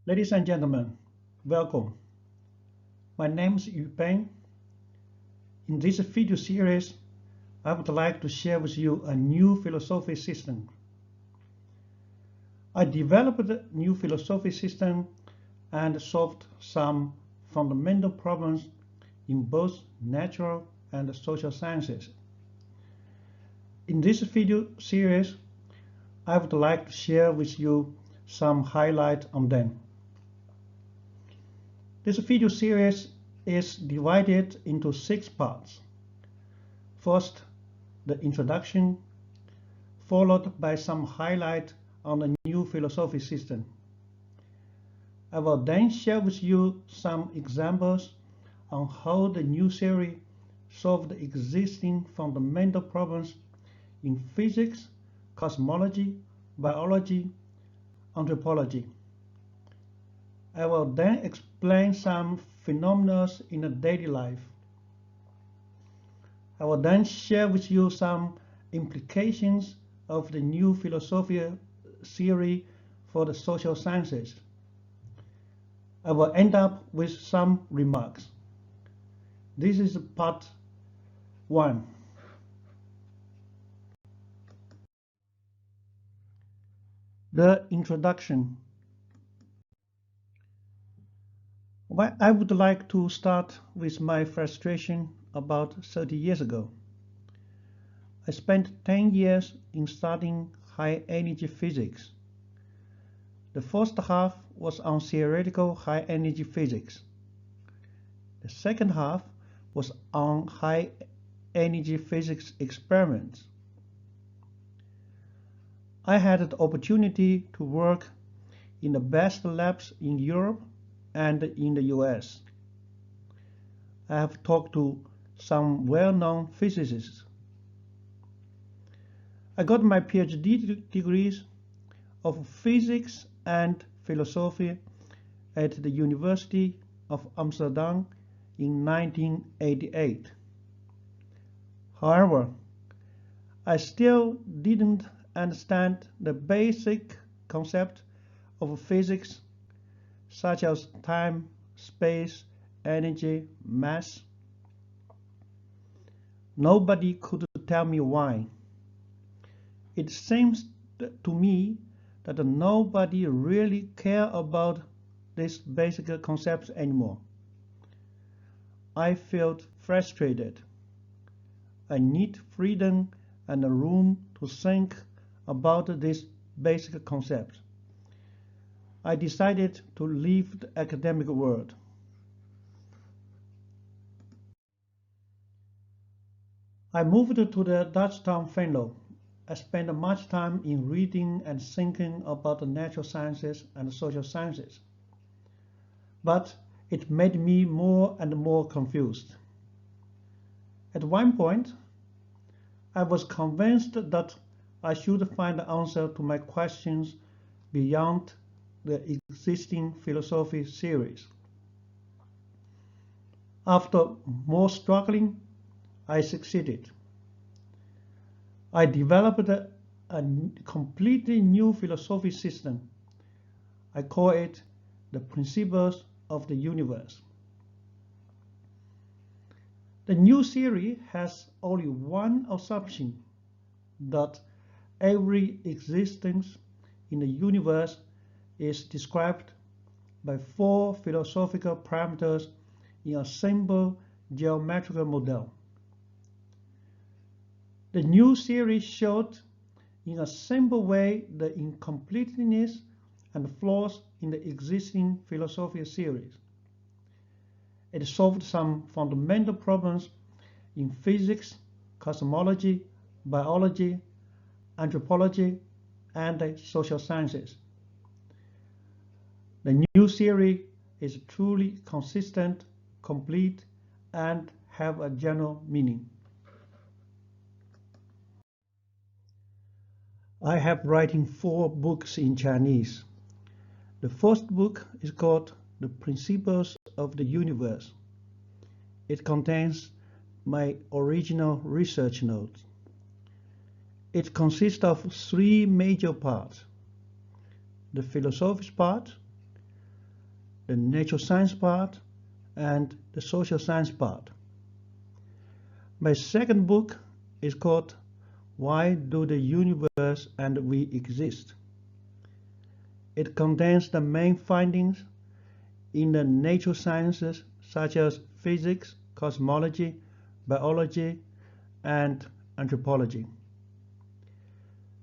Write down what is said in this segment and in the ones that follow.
Ladies and gentlemen, welcome. My name is Yue Peng. In this video series, I would like to share with you a new philosophy system. I developed a new philosophy system and solved some fundamental problems in both natural and social sciences. In this video series, I would like to share with you some highlights on them. This video series is divided into 6 parts. First, the introduction, followed by some highlight on the new philosophy system. I will then share with you some examples on how the new theory solved existing fundamental problems in physics, cosmology, biology, anthropology. I will then explain some phenomena in the daily life. I will then share with you some implications of the new philosophy theory for the social sciences. I will end up with some remarks. This is part 1. The introduction. Well, I would like to start with my frustration about 30 years ago. I spent 10 years in studying high-energy physics. The first half was on theoretical high-energy physics. The second half was on high-energy physics experiments. I had the opportunity to work in the best labs in Europe and in the US. I have talked to some well-known physicists. I got my PhD degrees of physics and philosophy at the University of Amsterdam in 1988. However, I still didn't understand the basic concept of physics such as time, space, energy, mass. Nobody could tell me why. It seems to me that nobody really cares about these basic concepts anymore. I felt frustrated. I need freedom and room to think about these basic concepts. I decided to leave the academic world. I moved to the Dutch town Venlo. I spent much time in reading and thinking about the natural sciences and social sciences. But it made me more and more confused. At one point, I was convinced that I should find the answer to my questions beyond the existing philosophy theories. After more struggling, I succeeded. I developed a completely new philosophy system. I call it the principles of the universe. The new theory has only one assumption, that every existence in the universe is described by 4 philosophical parameters in a simple geometrical model. The new theory showed in a simple way the incompleteness and flaws in the existing philosophy theories. It solved some fundamental problems in physics, cosmology, biology, anthropology, and social sciences. The new theory is truly consistent, complete, and have a general meaning. I have written 4 books in Chinese. The first book is called The Principles of the Universe. It contains my original research notes. It consists of 3 major parts: the philosophical part, the natural science part, and the social science part. My second book is called Why Do the Universe and We Exist? It contains the main findings in the natural sciences such as physics, cosmology, biology, and anthropology.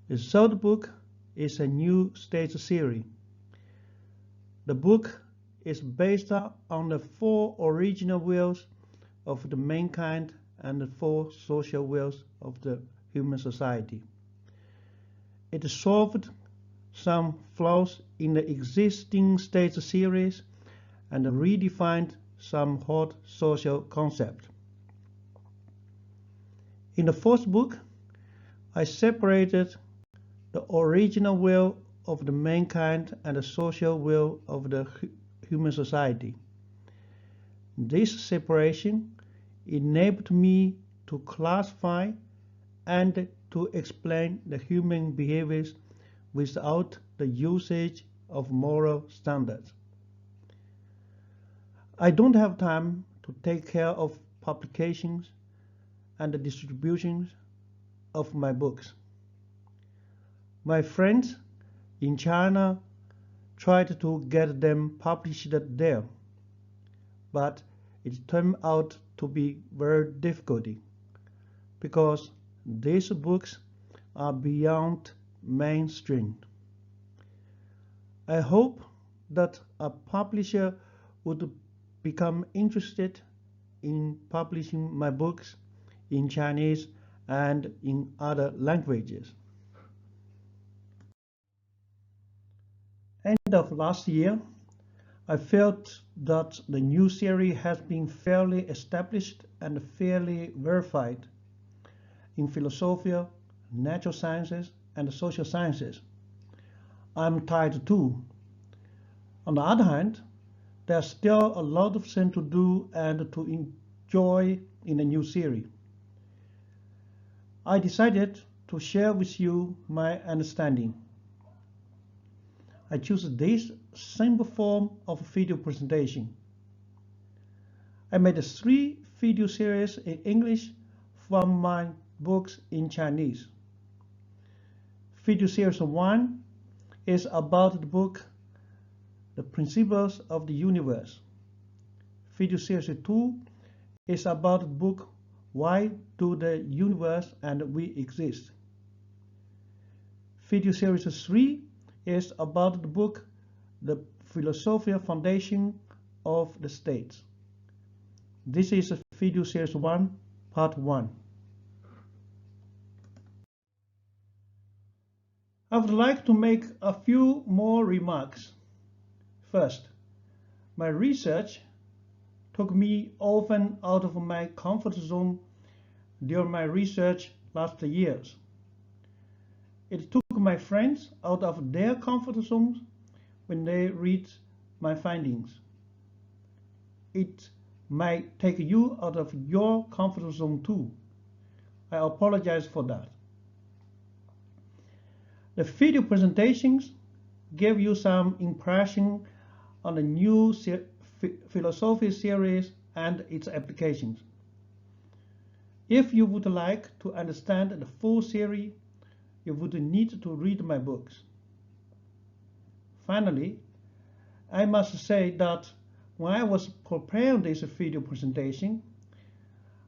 The third book is a new stage series. The book is based on the 4 original wills of the mankind and the 4 social wills of the human society. It solved some flaws in the existing stage series and redefined some hot social concepts. In the fourth book, I separated the original will of the mankind and the social will of the human society. This separation enabled me to classify and to explain the human behaviors without the usage of moral standards. I don't have time to take care of publications and the distributions of my books. My friends in China tried to get them published there, but it turned out to be very difficult because these books are beyond mainstream. I hope that a publisher would become interested in publishing my books in Chinese and in other languages. End of last year, I felt that the new series has been fairly established and fairly verified in philosophy, natural sciences, and social sciences. I'm tired too. On the other hand, there's still a lot of things to do and to enjoy in the new series. I decided to share with you my understanding. I choose this simple form of video presentation. I made 3 video series in English from my books in Chinese. Video series 1 is about the book The Principles of the Universe. Video series 2 is about the book Why Do the Universe and We Exist? Video series 3 is about the book The Philosophical Foundation of the States. This is video series 1, part 1. I would like to make a few more remarks. First, my research took me often out of my comfort zone during my research last years. It took my friends out of their comfort zones when they read my findings. It might take you out of your comfort zone too. I apologize for that. The video presentations gave you some impression on the new philosophy series and its applications. If you would like to understand the full series, you would need to read my books. Finally, I must say that when I was preparing this video presentation,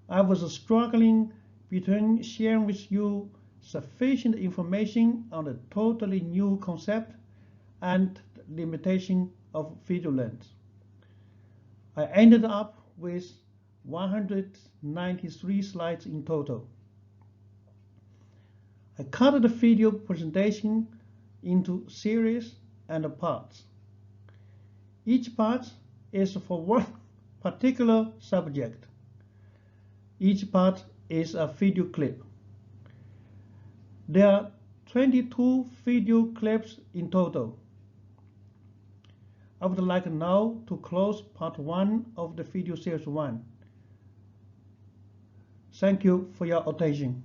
I was struggling between sharing with you sufficient information on a totally new concept and the limitation of video length. I ended up with 193 slides in total. I cut the video presentation into series and parts. Each part is for one particular subject. Each part is a video clip. There are 22 video clips in total. I would like now to close part 1 of the video series 1. Thank you for your attention.